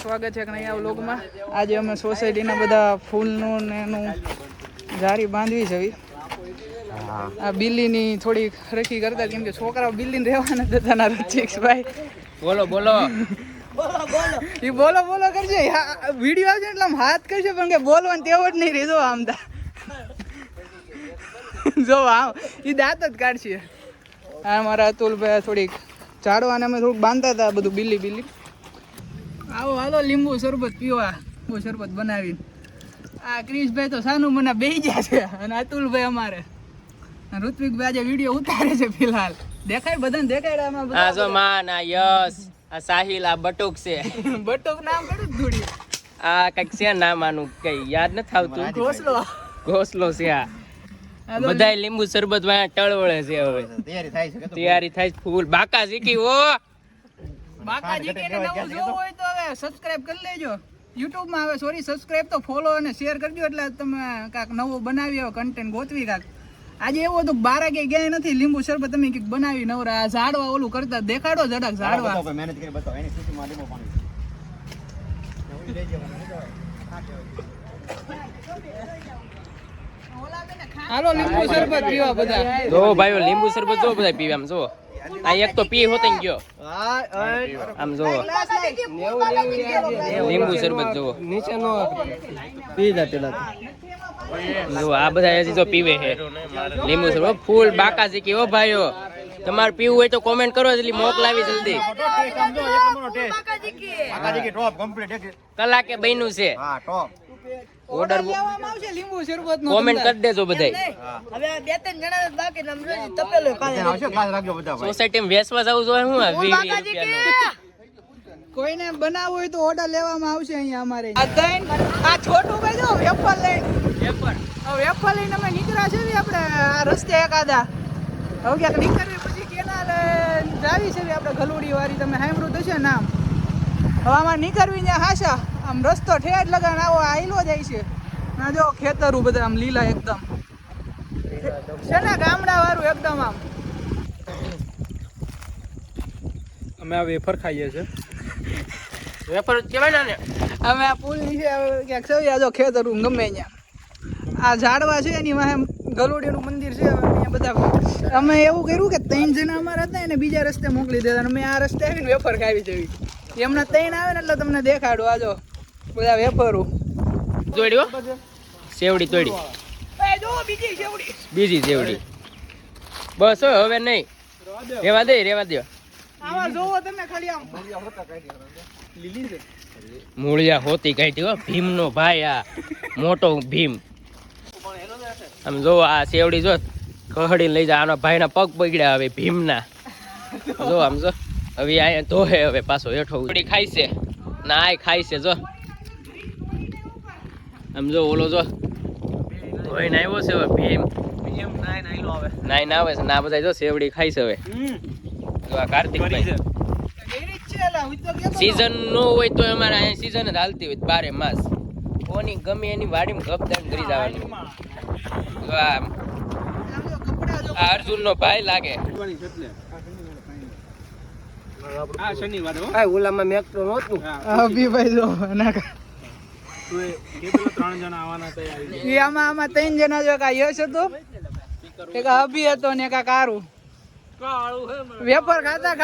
સ્વાગત છે કનૈયા વ્લોગમાં। આજે અમે સોસાયટીના બધા ફૂલનું ને એનું જારી બાંધવી છે। આ બિલ્લીની થોડી રખી કરતા કેમ કે છોકરાઓ બિલ્લીને રહેવા નથી દેતા ના રચિકભાઈ। બોલો બોલો એ બોલો બોલો કરશે વિડીયો આવશે એટલે આમ હાથ કરશે પણ કે બોલવાનું તેવો જ નહીં રહી। જો આમ જો આમ એ દાંત જ કાઢશે। આ મારા અતુલભાઈ થોડીક ઝાડવાને અમે થોડુંક બાંધતા હતા બધું બિલ્લી બિલ્લી। આવો હાલો લીંબુ શરબત પીવા, લીંબુ શરબત બનાવીને। આ ક્રિશભાઈ તો સાનું મને બેહી ગયા છે અને અતુલભાઈ અમારે ઋત્વિકભાઈ આજે વિડીયો ઉતારે છે ફિલહાલ। દેખાય બધાને દેખાય આમાં આ જો માન આ યસ આ સાહિલ આ બટુક છે બટુક નામ કડું થોડી આ કઈક છે નામ આનું કઈ યાદ નથી આવતું। ઘોસલો ઘોસલો છે આ બધાય લીંબુ શરબત માં ટળવળે છે। હવે તૈયારી થાય છે ફૂલ બાકા શીખી ઓ બાકાજી કે નવું જોવું હોય તો હવે સબસ્ક્રાઇબ કરી લેજો YouTube માં। હવે સોરી સબસ્ક્રાઇબ તો ફોલો અને શેર કરજો એટલે તમે કાક નવો બનાવી આવો કન્ટેન્ટ ગોતવી કાક। આજે એવું હતું બારા કે ગયા નથી લીંબુ શરબત તમે કઈક બનાવી નવરા આ ઝાડવા ઓલું કરતા દેખાડો ઝડક ઝાડવા મહેનત કરી બતાવો એની સ્થિતિમાં લીંબુ પાણી હાલો લીંબુ શરબત પીવા બધા। જો ભાઈઓ લીંબુ શરબત જો બધા પીવે આમ જો આ એક તો પી હોતે ગયો આમ જો લીંબુ શરબત જો નીચે નો પી જા પેલા જો આ બધા હજી તો પીવે છે લીંબુ શરબત ફૂલ બાકા શીખી હો ભાઈઓ। તમારે પીવું હોય તો કોમેન્ટ કરો જલ્દી મોકલાવી જલ્દી। કલાકે બન્યું છે ઓર્ડર આવશે લીંબુ શરબત નો કોમેન્ટ કરી દેજો બધાય। હવે બે ત્રણ જણા બાકી નમરો તપેલો આવશે ક્લાસ રાખજો બધા ભાઈ સોસાયટીમાં વેચવા જવું જોઈએ હું 20 રૂપિયાનો કોઈને બનાવવું હોય તો ઓર્ડર લેવામાં આવશે અહીંયા અમારે। આ છોટું ભાઈ જો વેફર લઈને વેફર લઈને અમે નીકળ્યા છે આપણે આ રસ્તે એકાદા હવે ક્યાંક નીકળવી પછી કેનાલ જાવી છે આપણે ગલુડી વાળી તમે સાંભળ્યું તો છે નામ। હવે આમાં નીકળવી ને હાશા આમ રસ્તો ઠેઠ લગાને આવો આયલો જાય છે ના જો ખેતરું બધા આમ લીલા એકદમ છે ને ગામડા વાળું એકદમ આમ। અમે આ વેફર ખાઈએ છીએ વેફર કેવાય ને અમે આ પુલ નીચે ક્યાંક સવ્યા જો ખેતરું ગમે અહીંયા આ ઝાડવા છે એની વાહે ગલુડીનું મંદિર છે અહીંયા બધા અમે એવું કર્યું કે 3 જણા અમારા હતા એને બીજા રસ્તે મોકલી દેતા અને મેં આ રસ્તે આવીને વેફર ખાવી જવી એમના 3 આવે ને એટલે તમને દેખાડું આજો બધા વેફરું તોડ્યો સેવડી તોડી જો બીજી સેવડી બીજી સેવડી બસ હવે નહીં રેવા દે આમાં જોવો તમે ખાલી આમ લીલી છે મૂળિયા હોતી કાઢી હો ભીમ નો ભાઈ આ મોટો ભીમ આમ જો આ સેવડી જો કહડી લઈ જા આનો ભાઈ ના પગ બગડ્યા હવે ભીમ ના જો આમ જો હવે અહીંયા ધોહે હવે પાછો હેઠો સેવડી ખાય છે ના આ ખાય છે જો આમ જો ઓલો જો ધોઈને આવ્યો છે હવે ભીમ નાઈ આવે છે ના બધા જો સેવડી ખાય છે હવે જો આ કાર્તિકભાઈ સીઝન નો હોય તો અમારે અહીંયા સીઝન જ હાલતી હોય 12 માસ કોની ગમે એની વાડીમાં ગપદાન કરી જવાનું। આ અર્જુન નો ભાઈ લાગે આ શનિવાર હો આ ઓલામાં મેક તો નહોતું અભિભાઈ જો ના કે પેલા 3 જણા આવવાના તૈયારી એ આમાં 3 જણા જો કા યશ હતો એક અભી હતો ને કા કારું વેફર ખાતા